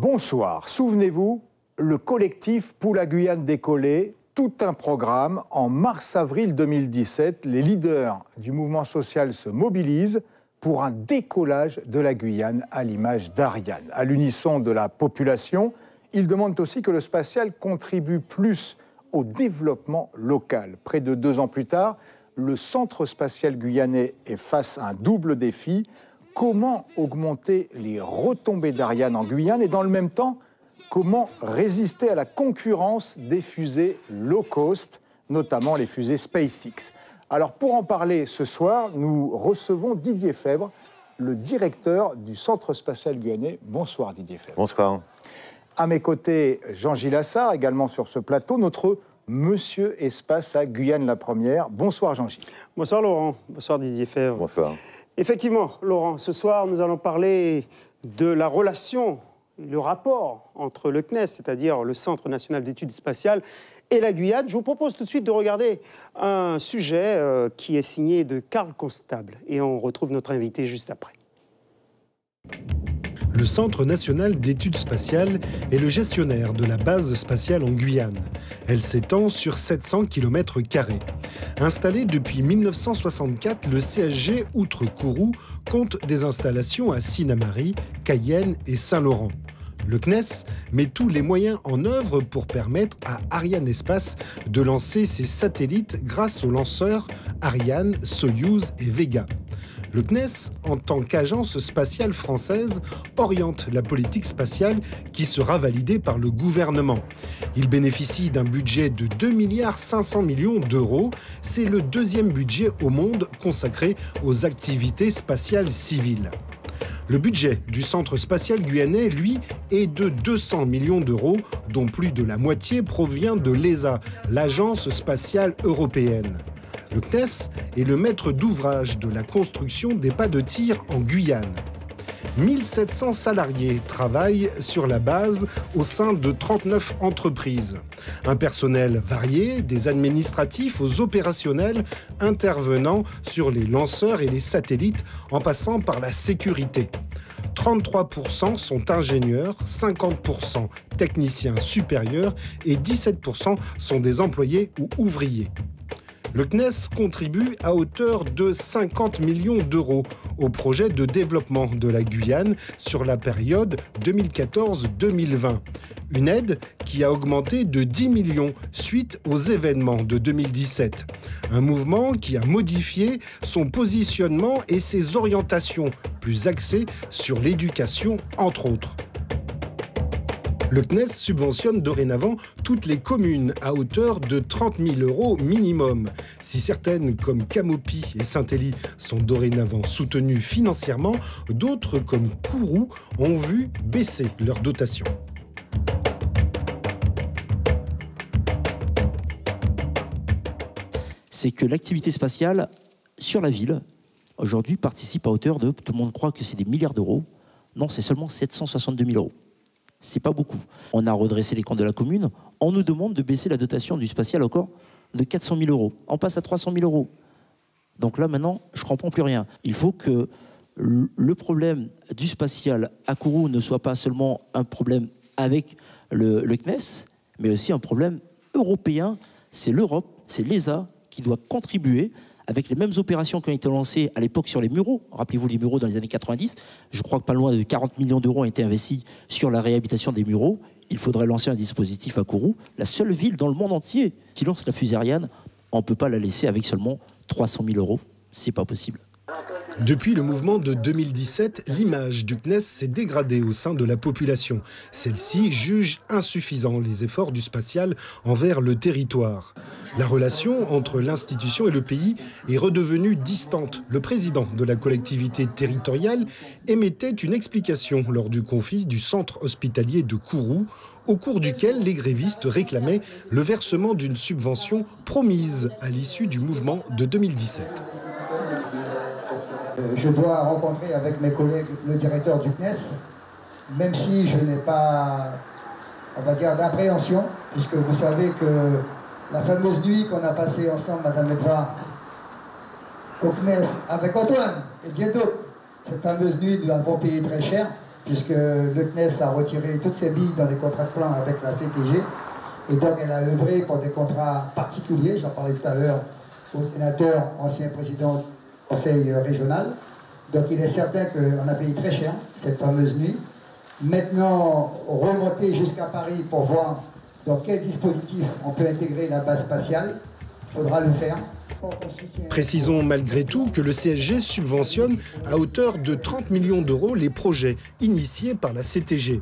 Bonsoir. Souvenez-vous, le collectif Pour la Guyane décollée, tout un programme. En mars-avril 2017, les leaders du mouvement social se mobilisent pour un décollage de la Guyane à l'image d'Ariane. À l'unisson de la population, ils demandent aussi que le spatial contribue plus au développement local. Près de 2 ans plus tard, le centre spatial guyanais est face à un double défi. Comment augmenter les retombées d'Ariane en Guyane et dans le même temps, comment résister à la concurrence des fusées low cost, notamment les fusées SpaceX. Alors pour en parler ce soir, nous recevons Didier Febvre, le directeur du Centre spatial guyanais. Bonsoir Didier Febvre. Bonsoir. À mes côtés, Jean-Gilles Assard, également sur ce plateau, notre Monsieur Espace à Guyane la Première. Bonsoir Jean-Gilles. Bonsoir Laurent. Bonsoir Didier Febvre. Bonsoir. Effectivement, Laurent, ce soir, nous allons parler de la relation, le rapport entre le CNES, c'est-à-dire le Centre national d'études spatiales, et la Guyane. Je vous propose tout de suite de regarder un sujet qui est signé de Carl Constable. Et on retrouve notre invité juste après. Le Centre national d'études spatiales est le gestionnaire de la base spatiale en Guyane. Elle s'étend sur 700 km². Installé depuis 1964, le CSG, outre Kourou, compte des installations à Sinnamary, Cayenne et Saint-Laurent. Le CNES met tous les moyens en œuvre pour permettre à Ariane Espace de lancer ses satellites grâce aux lanceurs Ariane, Soyouz et Vega. Le CNES, en tant qu'agence spatiale française, oriente la politique spatiale qui sera validée par le gouvernement. Il bénéficie d'un budget de 2,5 milliards d'euros. C'est le 2e budget au monde consacré aux activités spatiales civiles. Le budget du Centre spatial guyanais, lui, est de 200 millions d'euros, dont plus de la moitié provient de l'ESA, l'Agence spatiale européenne. Le CNES est le maître d'ouvrage de la construction des pas de tir en Guyane. 1700 salariés travaillent sur la base au sein de 39 entreprises. Un personnel varié, des administratifs aux opérationnels, intervenant sur les lanceurs et les satellites en passant par la sécurité. 33% sont ingénieurs, 50% techniciens supérieurs et 17% sont des employés ou ouvriers. Le CNES contribue à hauteur de 50 millions d'euros au projet de développement de la Guyane sur la période 2014-2020. Une aide qui a augmenté de 10 millions suite aux événements de 2017. Un mouvement qui a modifié son positionnement et ses orientations, plus axées sur l'éducation entre autres. Le CNES subventionne dorénavant toutes les communes à hauteur de 30 000 euros minimum. Si certaines, comme Camopi et Saint-Élie, sont dorénavant soutenues financièrement, d'autres, comme Kourou, ont vu baisser leur dotation. C'est que l'activité spatiale sur la ville, aujourd'hui, participe à hauteur de, tout le monde croit que c'est des milliards d'euros. Non, c'est seulement 762 000 euros. C'est pas beaucoup. On a redressé les comptes de la commune. On nous demande de baisser la dotation du spatial encore de 400 000 euros. On passe à 300 000 euros. Donc là, maintenant, je ne comprends plus rien. Il faut que le problème du spatial à Kourou ne soit pas seulement un problème avec le CNES, mais aussi un problème européen. C'est l'Europe, c'est l'ESA qui doit contribuer avec les mêmes opérations qui ont été lancées à l'époque sur les Mureaux. Rappelez-vous les Mureaux dans les années 90. Je crois que pas loin de 40 millions d'euros ont été investis sur la réhabilitation des Mureaux. Il faudrait lancer un dispositif à Kourou. La seule ville dans le monde entier qui lance la fusée Ariane, on ne peut pas la laisser avec seulement 300 000 euros. C'est pas possible. Depuis le mouvement de 2017, l'image du CNES s'est dégradée au sein de la population. Celle-ci juge insuffisants les efforts du spatial envers le territoire. La relation entre l'institution et le pays est redevenue distante. Le président de la collectivité territoriale émettait une explication lors du conflit du centre hospitalier de Kourou, au cours duquel les grévistes réclamaient le versement d'une subvention promise à l'issue du mouvement de 2017. Je dois rencontrer avec mes collègues le directeur du CNES, même si je n'ai pas, on va dire, d'appréhension, puisque vous savez que la fameuse nuit qu'on a passée ensemble, Madame Edouard, au CNES, avec Antoine et bien d'autres, cette fameuse nuit, nous l'avons payée très cher. puisque le CNES a retiré toutes ses billes dans les contrats de plan avec la CTG, et donc elle a œuvré pour des contrats particuliers, j'en parlais tout à l'heure au sénateur, ancien président du conseil régional. Donc il est certain qu'on a payé très cher cette fameuse nuit. Maintenant, remonter jusqu'à Paris pour voir dans quel dispositif on peut intégrer la base spatiale, il faudra le faire. Précisons malgré tout que le CSG subventionne à hauteur de 30 millions d'euros les projets initiés par la CTG.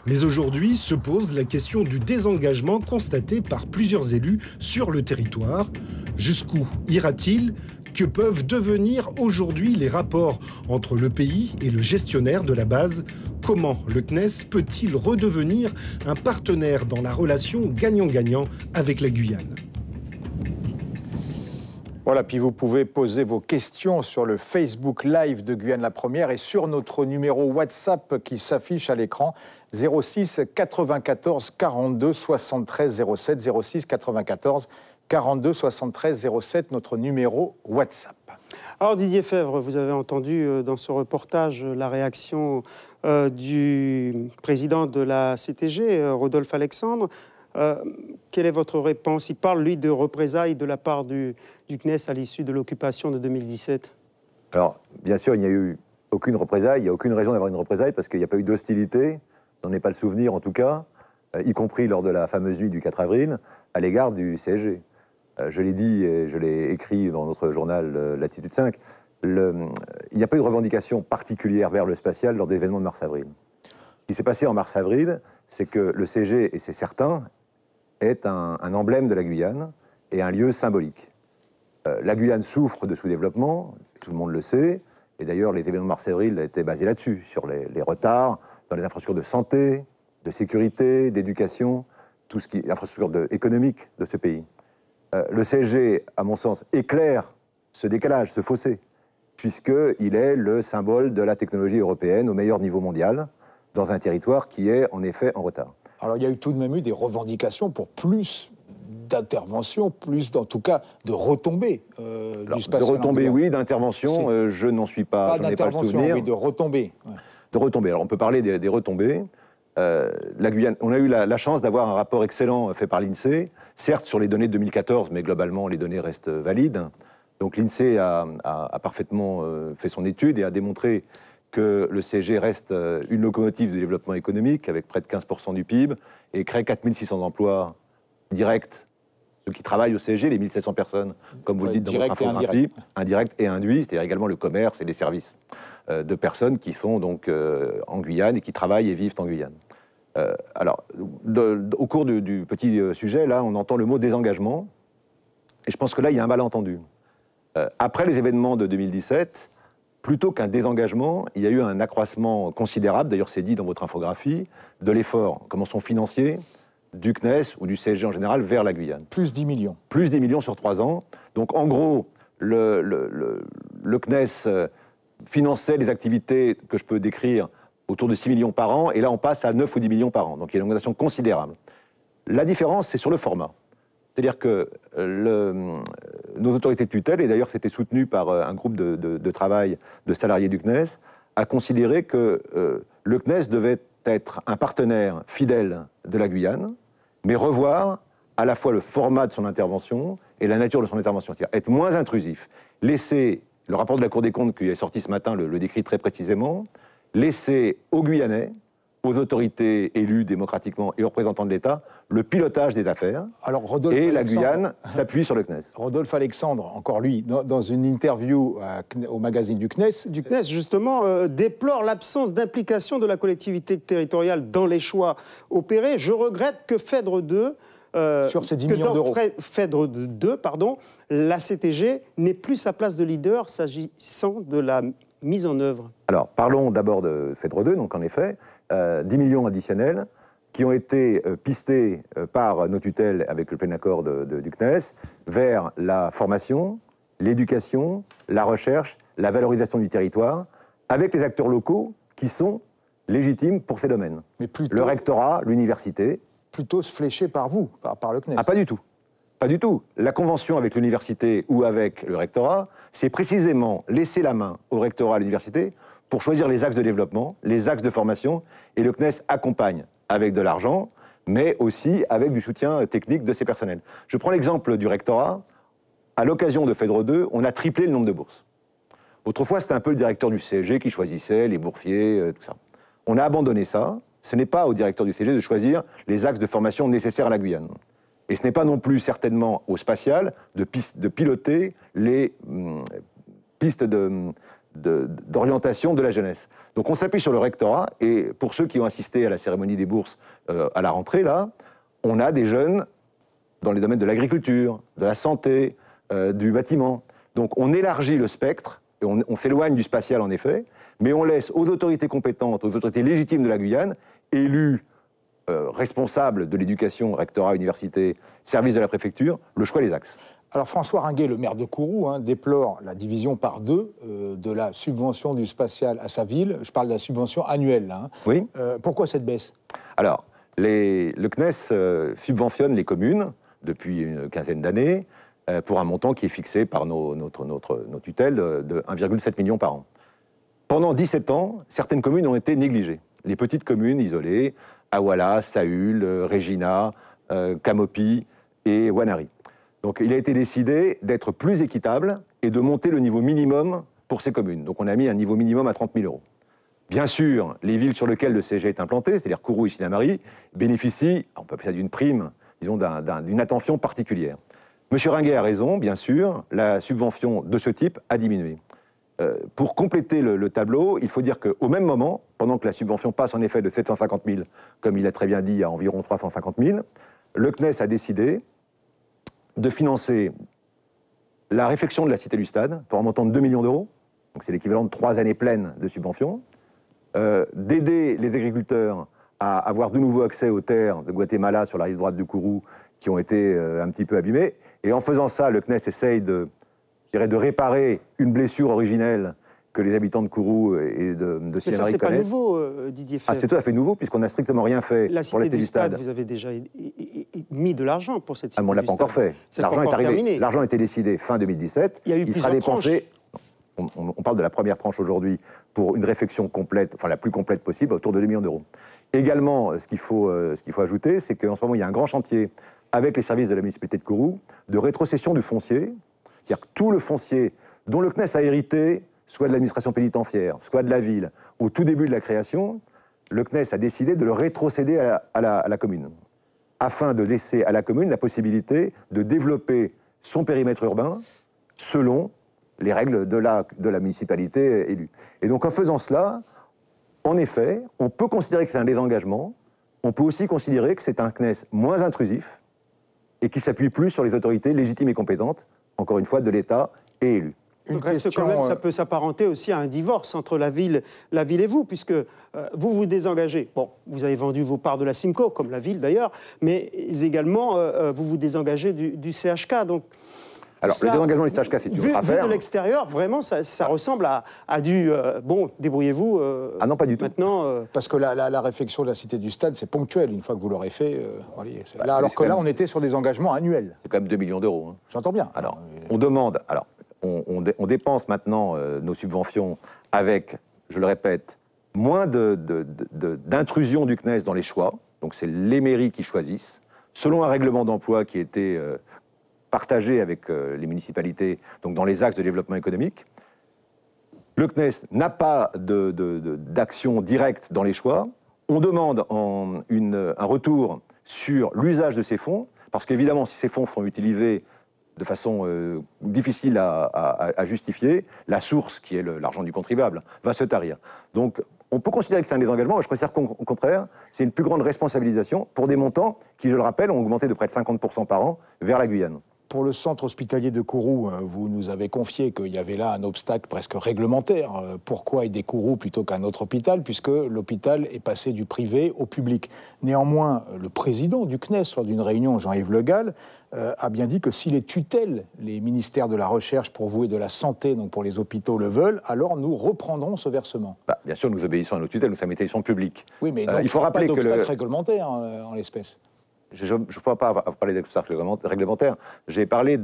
Mais aujourd'hui se pose la question du désengagement constaté par plusieurs élus sur le territoire. Jusqu'où ira-t-il ? Que peuvent devenir aujourd'hui les rapports entre le pays et le gestionnaire de la base ? Comment le CNES peut-il redevenir un partenaire dans la relation gagnant-gagnant avec la Guyane ? Voilà, puis vous pouvez poser vos questions sur le Facebook Live de Guyane la Première et sur notre numéro WhatsApp qui s'affiche à l'écran, 06 94 42 73 07, 06 94 42 73 07, notre numéro WhatsApp. Alors Didier Fèvre, vous avez entendu dans ce reportage la réaction du président de la CTG, Rodolphe Alexandre. Quelle est votre réponse? Il parle, lui, de représailles de la part du CNES à l'issue de l'occupation de 2017. Alors, bien sûr, il n'y a eu aucune représaille, il n'y a aucune raison d'avoir une représaille parce qu'il n'y a pas eu d'hostilité, je n'en ai pas le souvenir en tout cas, y compris lors de la fameuse nuit du 4 avril, à l'égard du CSG. Je l'ai dit et je l'ai écrit dans notre journal Latitude 5, il n'y a pas eu de revendication particulière vers le spatial lors des événements de mars-avril. Ce qui s'est passé en mars-avril, c'est que le CSG, et c'est certain, est un emblème de la Guyane et un lieu symbolique. La Guyane souffre de sous-développement, tout le monde le sait, et d'ailleurs les événements de mars-avril étaient basés là-dessus, sur les retards dans les infrastructures de santé, de sécurité, d'éducation, tout ce qui est infrastructure économique de ce pays. Le CSG, à mon sens, éclaire ce décalage, ce fossé, puisqu'il est le symbole de la technologie européenne au meilleur niveau mondial, dans un territoire qui est en effet en retard. Alors il y a eu tout de même eu des revendications pour plus d'intervention, plus en tout cas de retombées du spatial. De retombées, oui, d'intervention, je n'en suis pas, je n'ai pas le souvenir. Oui, de retombées. Ouais. De retombées, alors on peut parler des retombées. La Guyane, on a eu la chance d'avoir un rapport excellent fait par l'INSEE, certes sur les données de 2014, mais globalement les données restent valides. Donc l'INSEE a parfaitement fait son étude et a démontré que le CSG reste une locomotive de développement économique avec près de 15% du PIB et crée 4600 emplois directs, ceux qui travaillent au CSG, les 1700 personnes, comme vous le dites dans votre infographie, indirect et induit, c'est-à-dire également le commerce et les services de personnes qui sont donc en Guyane et qui travaillent et vivent en Guyane. Alors, au cours du petit sujet, là, on entend le mot désengagement, et je pense que là, il y a un malentendu. Après les événements de 2017, plutôt qu'un désengagement, il y a eu un accroissement considérable, d'ailleurs c'est dit dans votre infographie, de l'effort, commençons financier, du CNES ou du CSG en général vers la Guyane. Plus 10 millions. Plus 10 millions sur 3 ans. Donc en gros, le CNES finançait les activités que je peux décrire autour de 6 millions par an, et là on passe à 9 ou 10 millions par an. Donc il y a une augmentation considérable. La différence, c'est sur le format. C'est-à-dire que nos autorités de tutelle, et d'ailleurs c'était soutenu par un groupe de travail de salariés du CNES, a considéré que le CNES devait être un partenaire fidèle de la Guyane, mais revoir à la fois le format de son intervention et la nature de son intervention, c'est-à-dire être moins intrusif, laisser, le rapport de la Cour des comptes qui est sorti ce matin le décrit très précisément, laisser aux Guyanais, aux autorités élues démocratiquement et aux représentants de l'État, le pilotage des affaires. Alors, Rodolphe et Alexandre, la Guyane s'appuie sur le CNES. Rodolphe Alexandre, encore lui, dans une interview au magazine du CNES... Du CNES, justement, déplore l'absence d'implication de la collectivité territoriale dans les choix opérés. Je regrette que Phèdre 2... sur ces 10 millions d'euros. Phèdre 2, pardon, la CTG n'ait plus sa place de leader s'agissant de la mise en œuvre. Alors, parlons d'abord de Phèdre 2, donc en effet, 10 millions additionnels qui ont été pistés par nos tutelles avec le plein accord du CNES vers la formation, l'éducation, la recherche, la valorisation du territoire, avec les acteurs locaux qui sont légitimes pour ces domaines. Mais plutôt, le rectorat, l'université. Plutôt fléché par vous, par le CNES. Ah, pas du tout. Pas du tout. La convention avec l'université ou avec le rectorat, c'est précisément laisser la main au rectorat, à l'université, pour choisir les axes de développement, les axes de formation, et le CNES accompagne avec de l'argent, mais aussi avec du soutien technique de ses personnels. Je prends l'exemple du rectorat. À l'occasion de FEDRE 2, on a triplé le nombre de bourses. Autrefois, c'était un peu le directeur du CSG qui choisissait les boursiers, tout ça. On a abandonné ça. Ce n'est pas au directeur du CSG de choisir les axes de formation nécessaires à la Guyane. Et ce n'est pas non plus certainement au spatial de piloter les pistes d'orientation de la jeunesse. Donc on s'appuie sur le rectorat, et pour ceux qui ont assisté à la cérémonie des bourses à la rentrée, là, on a des jeunes dans les domaines de l'agriculture, de la santé, du bâtiment. Donc on élargit le spectre, et on s'éloigne du spatial en effet, mais on laisse aux autorités compétentes, aux autorités légitimes de la Guyane, élus, responsables de l'éducation, rectorat, université, service de la préfecture, le choix des axes. Alors François Ringuet, le maire de Kourou, déplore la division par deux de la subvention du spatial à sa ville. Je parle de la subvention annuelle. Là, Oui. Pourquoi cette baisse? Alors, le CNES subventionne les communes depuis une quinzaine d'années pour un montant qui est fixé par nos tutelles de 1,7 million par an. Pendant 17 ans, certaines communes ont été négligées. Les petites communes isolées, Awala, Saül, Regina, Camopi et Wanari. Donc il a été décidé d'être plus équitable et de monter le niveau minimum pour ces communes. Donc on a mis un niveau minimum à 30 000 euros. Bien sûr, les villes sur lesquelles le CSG est implanté, c'est-à-dire Kourou et Sinnamary, bénéficient, on peut appeler ça d'une prime, disons d'une attention particulière. Monsieur Ringuet a raison, bien sûr, la subvention de ce type a diminué. Pour compléter le tableau, il faut dire qu'au même moment, pendant que la subvention passe en effet de 750 000, comme il a très bien dit, à environ 350 000, le CNES a décidé de financer la réfection de la Cité du Stade pour un montant de 2 millions d'euros, donc c'est l'équivalent de 3 années pleines de subvention, d'aider les agriculteurs à avoir de nouveau accès aux terres de Guatemala sur la rive droite du Kourou qui ont été un petit peu abîmées, et en faisant ça, le CNES essaye de réparer une blessure originelle que les habitants de Kourou et de Sinnamary connaissent. Mais ça, c'est pas nouveau, Didier Fèvre. C'est tout à fait nouveau, puisqu'on n'a strictement rien fait pour la Cité du Stade. Vous avez déjà mis de l'argent pour cette Cité du Stade. On ne l'a pas encore fait. L'argent est arrivé. L'argent a été décidé fin 2017. Il y a eu plusieurs tranches. On parle de la première tranche aujourd'hui pour une réfection complète, enfin la plus complète possible, autour de 2 millions d'euros. Également, ce qu'il faut ajouter, c'est qu'en ce moment, il y a un grand chantier avec les services de la municipalité de Kourou de rétrocession du foncier. C'est-à-dire que tout le foncier dont le CNES a hérité, soit de l'administration pénitentiaire, soit de la ville, au tout début de la création, le CNES a décidé de le rétrocéder à la commune, afin de laisser à la commune la possibilité de développer son périmètre urbain selon les règles de la municipalité élue. Et donc en faisant cela, en effet, on peut considérer que c'est un désengagement, on peut aussi considérer que c'est un CNES moins intrusif et qui s'appuie plus sur les autorités légitimes et compétentes, encore une fois, de l'État et élus. Quand même, ça peut s'apparenter aussi à un divorce entre la ville et vous, puisque vous vous désengagez. Bon, vous avez vendu vos parts de la Simco, comme la ville d'ailleurs, mais également vous vous désengagez du CHK. Donc, alors, le désengagement du CHK, c'est une autre affaire. Vu de l'extérieur, vraiment, ça ressemble à du bon, débrouillez-vous. Ah non, pas du tout. Maintenant, parce que la réfection de la Cité du Stade, c'est ponctuel. Une fois que vous l'aurez fait, là, alors que là, on était sur des engagements annuels. C'est quand même 2 millions d'euros. Hein. J'entends bien. Alors, on demande. Alors, on dépense maintenant nos subventions avec, je le répète, moins d'intrusion du CNES dans les choix. Donc, c'est les mairies qui choisissent, selon un règlement d'emploi qui a été partagé avec les municipalités, donc dans les axes de développement économique. Le CNES n'a pas d'action directe dans les choix. On demande un retour sur l'usage de ces fonds, parce qu'évidemment, si ces fonds sont utilisés de façon difficile à justifier, la source, qui est l'argent du contribuable, va se tarir. Donc, on peut considérer que c'est un désengagement, mais je considère qu'au contraire, c'est une plus grande responsabilisation pour des montants qui, je le rappelle, ont augmenté de près de 50% par an vers la Guyane. Pour le centre hospitalier de Kourou, vous nous avez confié qu'il y avait là un obstacle presque réglementaire. Pourquoi aider Kourou plutôt qu'un autre hôpital, puisque l'hôpital est passé du privé au public. Néanmoins, le président du CNES, lors d'une réunion, Jean-Yves Le Gall, a bien dit que si les tutelles, les ministères de la Recherche pour vous et de la Santé, donc pour les hôpitaux, le veulent, alors nous reprendrons ce versement. Bien sûr, nous obéissons à nos tutelles, nous sommes établissements publics. Oui, mais donc, il faut rappeler pas d'obstacle réglementaire en l'espèce. Je ne peux pas parler d'obstacles réglementaires. J'ai parlé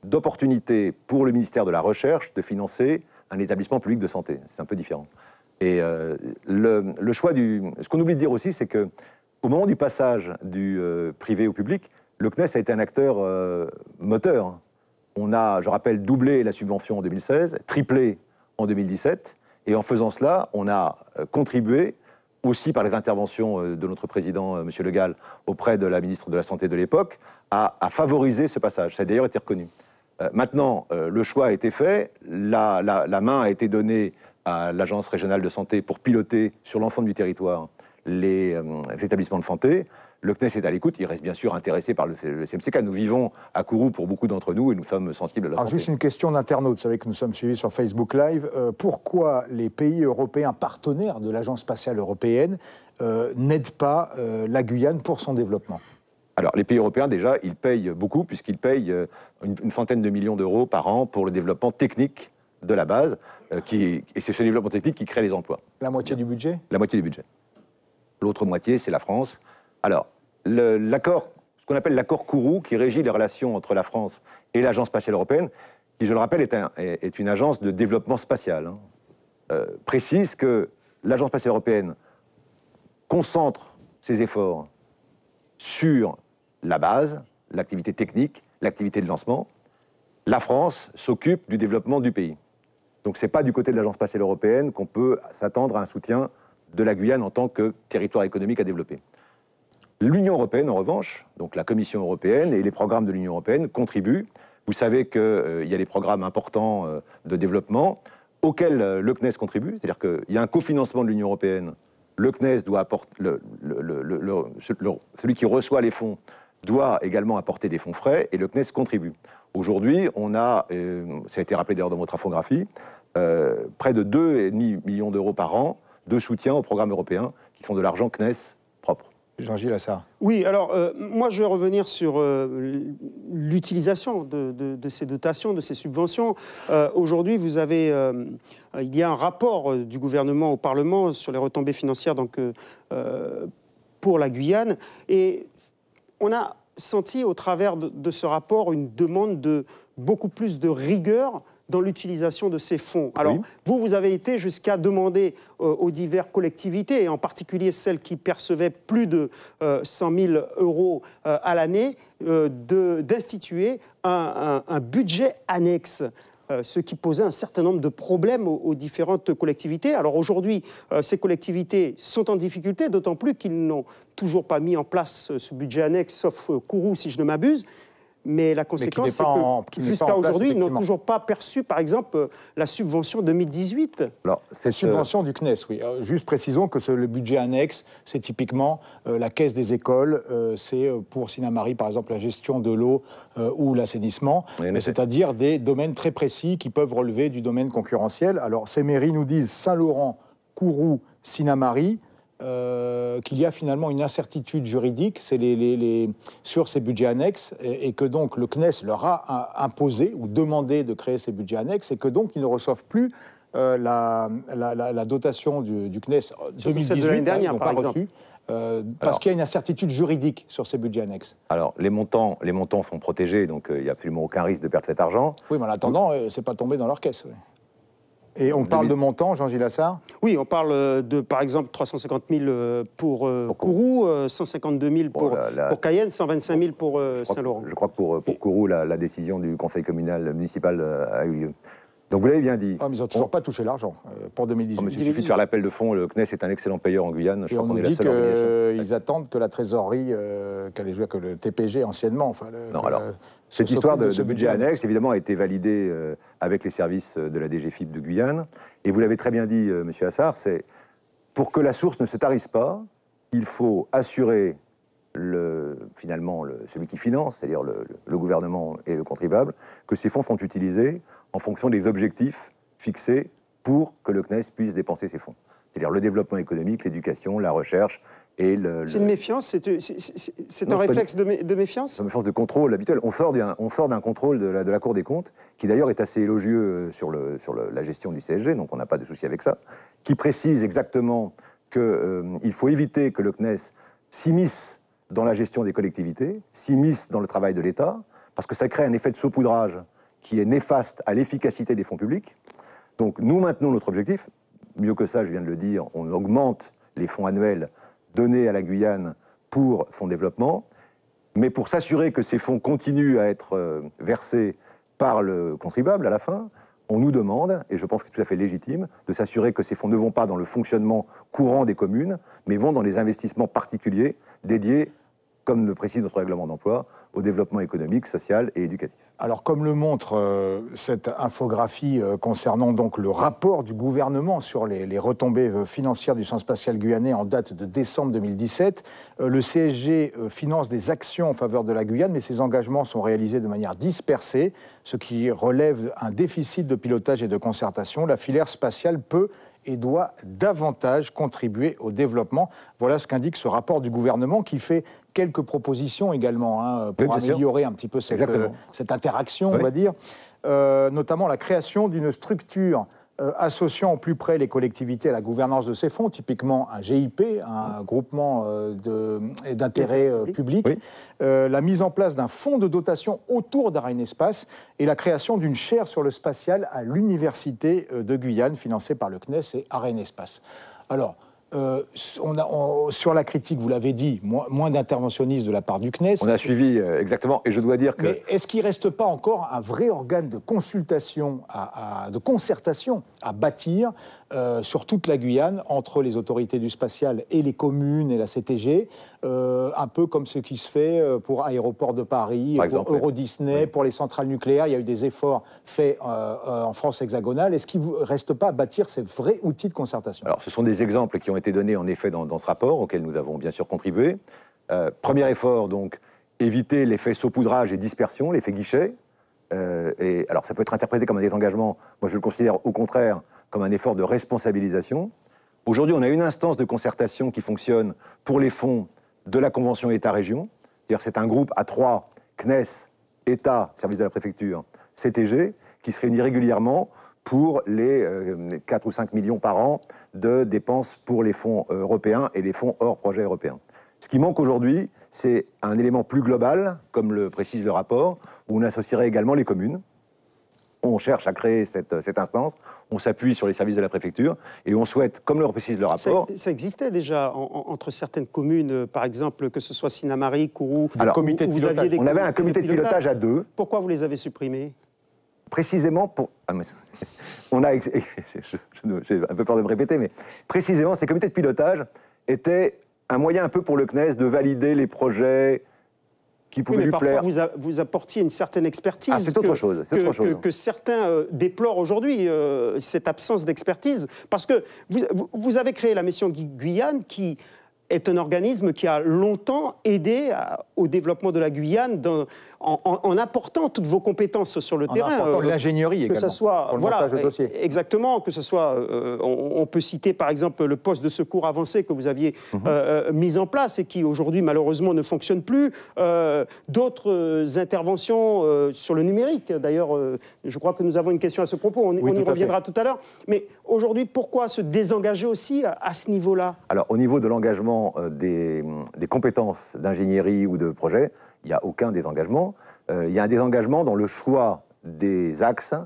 d'opportunités pour le ministère de la Recherche de financer un établissement public de santé. C'est un peu différent. Et le choix Ce qu'on oublie de dire aussi, c'est que au moment du passage du privé au public, le CNES a été un acteur moteur. On a, je rappelle, doublé la subvention en 2016, triplé en 2017, et en faisant cela, on a contribué, aussi par les interventions de notre président, M. Le Gall, auprès de la ministre de la Santé de l'époque, à favoriser ce passage. Ça a d'ailleurs été reconnu. Maintenant, le choix a été fait, la main a été donnée à l'Agence régionale de santé pour piloter sur l'ensemble du territoire les établissements de santé. Le CNES est à l'écoute, il reste bien sûr intéressé par le CMCK. Nous vivons à Kourou pour beaucoup d'entre nous et nous sommes sensibles à la santé. Juste une question d'internaute, vous savez que nous sommes suivis sur Facebook Live. Pourquoi les pays européens partenaires de l'Agence spatiale européenne n'aident pas la Guyane pour son développement ? Alors, les pays européens, déjà, ils payent beaucoup, puisqu'ils payent une centaine de millions d'euros par an pour le développement technique de la base, et c'est ce développement technique qui crée les emplois. La moitié du budget ? La moitié du budget. L'autre moitié, c'est la France. Alors, l'accord, ce qu'on appelle l'accord Kourou, qui régit les relations entre la France et l'Agence spatiale européenne, qui, je le rappelle, est une agence de développement spatial, précise que l'Agence spatiale européenne concentre ses efforts sur la base, l'activité technique, l'activité de lancement. La France s'occupe du développement du pays. Donc ce n'est pas du côté de l'Agence spatiale européenne qu'on peut s'attendre à un soutien de la Guyane en tant que territoire économique à développer. L'Union européenne, en revanche, donc la Commission européenne et les programmes de l'Union européenne contribuent. Vous savez qu'il y a des programmes importants de développement auxquels le CNES contribue, c'est-à-dire qu'il y a un cofinancement de l'Union européenne. Le CNES doit apporter, celui qui reçoit les fonds doit également apporter des fonds frais et le CNES contribue. Aujourd'hui, on a, ça a été rappelé d'ailleurs dans votre infographie, près de 2,5 millions d'euros par an de soutien aux programmes européens qui sont de l'argent CNES propre. Jean-Gilles Assard. Oui, alors moi je vais revenir sur l'utilisation de ces dotations, de ces subventions. Aujourd'hui, vous avez, il y a un rapport du gouvernement au Parlement sur les retombées financières donc, pour la Guyane. Et on a senti au travers de ce rapport une demande de beaucoup plus de rigueur dans l'utilisation de ces fonds. Alors, oui. Vous avez été jusqu'à demander aux diverses collectivités, et en particulier celles qui percevaient plus de 100 000 euros à l'année, d'instituer un budget annexe. Ce qui posait un certain nombre de problèmes aux différentes collectivités. Alors aujourd'hui, ces collectivités sont en difficulté, d'autant plus qu'ils n'ont toujours pas mis en place ce budget annexe, sauf Kourou, si je ne m'abuse. Mais la conséquence, c'est que jusqu'à aujourd'hui, ils n'ont toujours pas perçu, par exemple, la subvention 2018. Alors, cette subvention du CNES, oui. Juste précisons que le budget annexe, c'est typiquement la caisse des écoles, c'est pour Sinamari, par exemple, la gestion de l'eau ou l'assainissement, oui, c'est-à-dire des domaines très précis qui peuvent relever du domaine concurrentiel. Alors, ces mairies nous disent Saint-Laurent, Kourou, Sinamari, qu'il y a finalement une incertitude juridique sur ces budgets annexes et que donc le CNES leur a imposé ou demandé de créer ces budgets annexes et que donc ils ne reçoivent plus la dotation du CNES 2018, de l'année dernière, n'ont pas reçu, parce qu'il y a une incertitude juridique sur ces budgets annexes. Alors, les montants sont protégés, donc il n'y a absolument aucun risque de perdre cet argent. Oui, mais en attendant, c'est pas tombé dans leur caisse. Oui. Et on parle de montant, Jean-Gilles Assard ? Oui, on parle de, par exemple, 350 000 pour Kourou, 152 000 pour Cayenne, 125 000 pour Saint-Laurent. Je crois que pour Kourou, la décision du conseil communal municipal a eu lieu. Donc vous l'avez bien dit. Ah, mais ils n'ont toujours pas touché l'argent pour 2018. Il suffit de faire l'appel de fonds. Le CNES est un excellent payeur en Guyane. Et on nous dit qu'ils attendent que la trésorerie, qu'elle ait joué que le TPG anciennement. Enfin, cette histoire de budget annexe, évidemment, a été validée avec les services de la DGFiP de Guyane. Et vous l'avez très bien dit, M. Assard, c'est pour que la source ne se tarisse pas, il faut assurer celui qui finance, c'est-à-dire le gouvernement et le contribuable, que ces fonds sont utilisés en fonction des objectifs fixés pour que le CNES puisse dépenser ses fonds. C'est-à-dire le développement économique, l'éducation, la recherche et C'est une méfiance, c'est un réflexe de méfiance. C'est une méfiance de contrôle habituel. On sort d'un contrôle de la Cour des comptes, qui d'ailleurs est assez élogieux sur la gestion du CSG, donc on n'a pas de souci avec ça, qui précise exactement qu'il faut éviter que le CNES s'immisce dans la gestion des collectivités, s'immisce dans le travail de l'État, parce que ça crée un effet de saupoudrage qui est néfaste à l'efficacité des fonds publics. Donc nous maintenons notre objectif. Mieux que ça, je viens de le dire, on augmente les fonds annuels donnés à la Guyane pour son développement. Mais pour s'assurer que ces fonds continuent à être versés par le contribuable à la fin, on nous demande, et je pense que c'est tout à fait légitime, de s'assurer que ces fonds ne vont pas dans le fonctionnement courant des communes, mais vont dans les investissements particuliers dédiés, comme le précise notre règlement d'emploi, au développement économique, social et éducatif. Alors, comme le montre cette infographie concernant donc le rapport du gouvernement sur les retombées financières du Centre spatial guyanais en date de décembre 2017, le CSG finance des actions en faveur de la Guyane, mais ces engagements sont réalisés de manière dispersée, ce qui relève un déficit de pilotage et de concertation. La filière spatiale peut et doit davantage contribuer au développement. Voilà ce qu'indique ce rapport du gouvernement qui fait quelques propositions également pour améliorer un petit peu cette interaction, on va dire. Notamment la création d'une structure associant au plus près les collectivités à la gouvernance de ces fonds, typiquement un GIP, un groupement d'intérêt public, la mise en place d'un fonds de dotation autour d'Arianespace et la création d'une chaire sur le spatial à l'Université de Guyane, financée par le CNES et Arianespace. Alors, sur la critique, vous l'avez dit, moins d'interventionnisme de la part du CNES. On a suivi exactement, et je dois dire que... Mais est-ce qu'il ne reste pas encore un vrai organe de consultation, de concertation à bâtir sur toute la Guyane, entre les autorités du spatial et les communes et la CTG, un peu comme ce qui se fait pour Aéroport de Paris, pour Euro Disney, pour les centrales nucléaires. Il y a eu des efforts faits en France hexagonale. Est-ce qu'il ne reste pas à bâtir ces vrais outils de concertation? Alors, ce sont des exemples qui ont été donnés en effet dans ce rapport, auquel nous avons bien sûr contribué. Premier effort, donc, éviter l'effet saupoudrage et dispersion, l'effet guichet. Et alors, ça peut être interprété comme un désengagement. Moi, je le considère au contraire comme un effort de responsabilisation. Aujourd'hui, on a une instance de concertation qui fonctionne pour les fonds de la Convention État-Région. C'est-à-dire c'est un groupe à 3, CNES, État, service de la préfecture, CTG, qui se réunit régulièrement pour les 4 ou 5 millions par an de dépenses pour les fonds européens et les fonds hors projet européen. Ce qui manque aujourd'hui, c'est un élément plus global, comme le précise le rapport, où on associerait également les communes. On cherche à créer cette instance, on s'appuie sur les services de la préfecture et on souhaite, comme le précise le rapport... Ça existait déjà entre certaines communes, par exemple, que ce soit Sinamari, Kourou... Alors, on avait un comité de pilotage à 2. Pourquoi vous les avez supprimés? Précisément pour... on a... J'ai un peu peur de me répéter, mais précisément, ces comités de pilotage étaient un moyen un peu pour le CNES de valider les projets qui pouvaient lui plaire. Parfois, vous apportiez une certaine expertise. Ah, c'est autre chose. Que certains déplorent aujourd'hui, cette absence d'expertise. Parce que vous avez créé la mission Guyane qui est un organisme qui a longtemps aidé au développement de la Guyane en apportant toutes vos compétences sur le terrain. En apportant de l'ingénierie également, que ce soit, pour le montage de dossier. Exactement, que ce soit, on peut citer par exemple le poste de secours avancé que vous aviez mis en place et qui aujourd'hui malheureusement ne fonctionne plus. D'autres interventions sur le numérique, d'ailleurs, je crois que nous avons une question à ce propos, on y reviendra tout à l'heure. Mais aujourd'hui, pourquoi se désengager aussi à ce niveau-là? Alors, au niveau de l'engagement des compétences d'ingénierie ou de projet, il n'y a aucun désengagement. Il y a un désengagement dans le choix des axes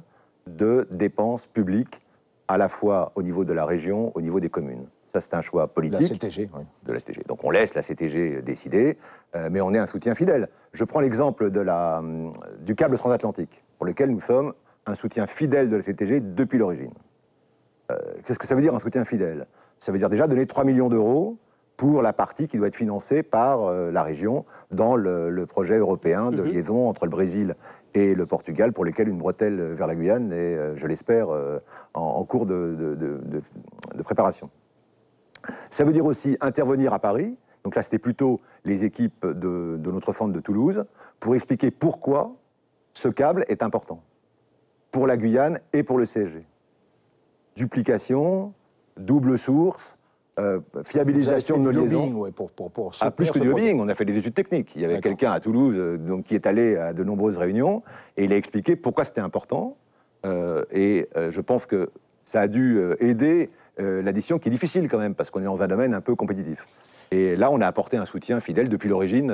de dépenses publiques, à la fois au niveau de la région, au niveau des communes. Ça, c'est un choix politique. La CTG, oui. De la CTG. Donc on laisse la CTG décider, mais on est un soutien fidèle. Je prends l'exemple du câble transatlantique, pour lequel nous sommes un soutien fidèle de la CTG depuis l'origine. Qu'est-ce que ça veut dire un soutien fidèle? Ça veut dire déjà donner 3 millions d'euros pour la partie qui doit être financée par la région dans le projet européen de liaison entre le Brésil et le Portugal, pour lequel une bretelle vers la Guyane est, je l'espère, en cours de préparation. Ça veut dire aussi intervenir à Paris, donc là c'était plutôt les équipes de notre fonds de Toulouse, pour expliquer pourquoi ce câble est important, pour la Guyane et pour le CSG. Duplication, double source, fiabilisation de nos liaisons. Plus que du lobbying, on a fait des études techniques. Il y avait quelqu'un à Toulouse qui est allé à de nombreuses réunions et il a expliqué pourquoi c'était important. Je pense que ça a dû aider la décision qui est difficile quand même, parce qu'on est dans un domaine un peu compétitif. Et là, on a apporté un soutien fidèle depuis l'origine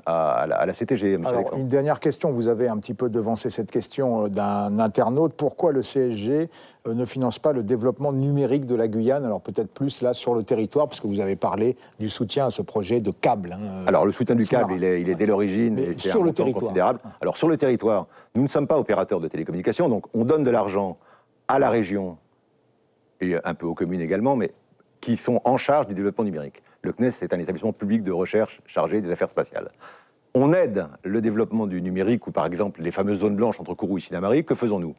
à la CTG. Alors, une dernière question. Vous avez un petit peu devancé cette question d'un internaute. Pourquoi le CSG ne finance pas le développement numérique de la Guyane? Alors, peut-être plus là sur le territoire, puisque vous avez parlé du soutien à ce projet de câble. Alors, le soutien du câble, il est dès l'origine, et c'est un montant considérable. Alors, sur le territoire, nous ne sommes pas opérateurs de télécommunications, donc on donne de l'argent à la région, et un peu aux communes également, mais qui sont en charge du développement numérique. Le CNES, c'est un établissement public de recherche chargé des affaires spatiales. On aide le développement du numérique, ou par exemple les fameuses zones blanches entre Kourou et Sinamari. Que faisons-nous?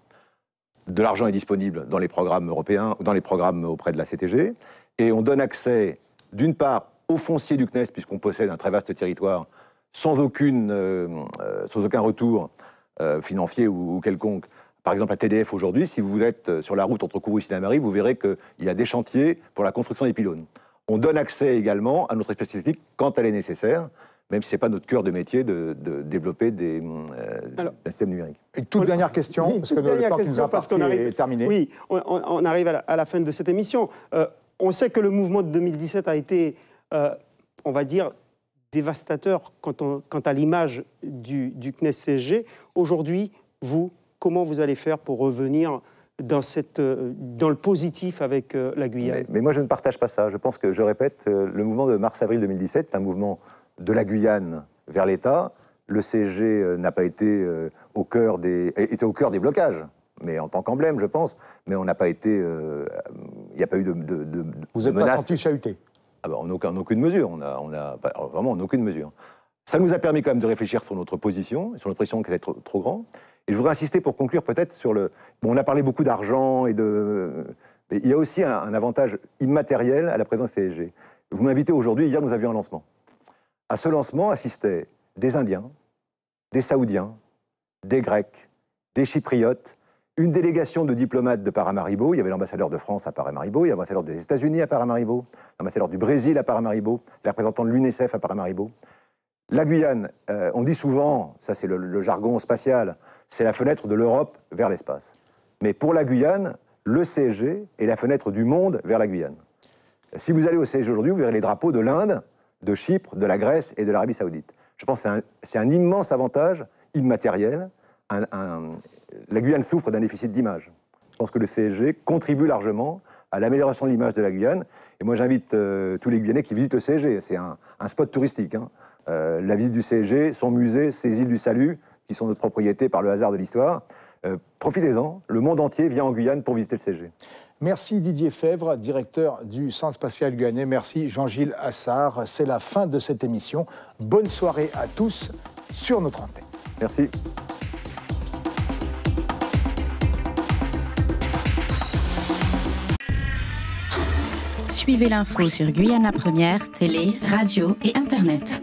De l'argent est disponible dans les programmes européens, dans les programmes auprès de la CTG, et on donne accès, d'une part, au foncier du CNES, puisqu'on possède un très vaste territoire, sans aucun retour financier ou quelconque. Par exemple, à TDF aujourd'hui, si vous êtes sur la route entre Kourou et Sinamari, vous verrez qu'il y a des chantiers pour la construction des pylônes. On donne accès également à notre espèce statistique quand elle est nécessaire, même si ce n'est pas notre cœur de métier de développer des systèmes numériques. Une toute dernière question, parce que le temps qui nous a imparti est terminé. Oui, on arrive à la fin de cette émission. On sait que le mouvement de 2017 a été, on va dire, dévastateur quant à l'image du CNES-CSG. Aujourd'hui, comment vous allez faire pour revenir dans le positif avec la Guyane? Mais moi, je ne partage pas ça. Je pense que, je répète, le mouvement de mars-avril 2017 est un mouvement de la Guyane vers l'État. Le CSG n'a pas été était au cœur des blocages, mais en tant qu'emblème, je pense. Mais on n'a pas été... Il n'y a pas eu de Vous n'êtes pas senti chahuté? Ah ben, en aucune mesure. Vraiment en aucune mesure. Ça nous a permis quand même de réfléchir sur notre position, sur notre pression qui était trop grand. Et je voudrais insister pour conclure peut-être sur le... Bon, on a parlé beaucoup d'argent mais il y a aussi un avantage immatériel à la présence du CSG. Vous m'invitez aujourd'hui, hier nous avions un lancement. À ce lancement assistaient des Indiens, des Saoudiens, des Grecs, des Chypriotes, une délégation de diplomates de Paramaribo. Il y avait l'ambassadeur de France à Paramaribo, il y avait l'ambassadeur des États-Unis à Paramaribo, l'ambassadeur du Brésil à Paramaribo, les représentants de l'UNICEF à Paramaribo. La Guyane, on dit souvent, ça c'est le jargon spatial, c'est la fenêtre de l'Europe vers l'espace. Mais pour la Guyane, le CSG est la fenêtre du monde vers la Guyane. Si vous allez au CSG aujourd'hui, vous verrez les drapeaux de l'Inde, de Chypre, de la Grèce et de l'Arabie Saoudite. Je pense que c'est un immense avantage immatériel. La Guyane souffre d'un déficit d'image. Je pense que le CSG contribue largement à l'amélioration de l'image de la Guyane. Et moi, j'invite tous les Guyanais qui visitent le CSG. C'est un spot touristique. La visite du CSG, son musée, ses îles du Salut, qui sont notre propriété par le hasard de l'histoire. Profitez-en, le monde entier vient en Guyane pour visiter le CSG. Merci Didier Fèvre, directeur du Centre spatial guyanais. Merci Jean-Gilles Assard. C'est la fin de cette émission. Bonne soirée à tous sur notre antenne. Merci. Suivez l'info sur Guyana Première, télé, radio et Internet.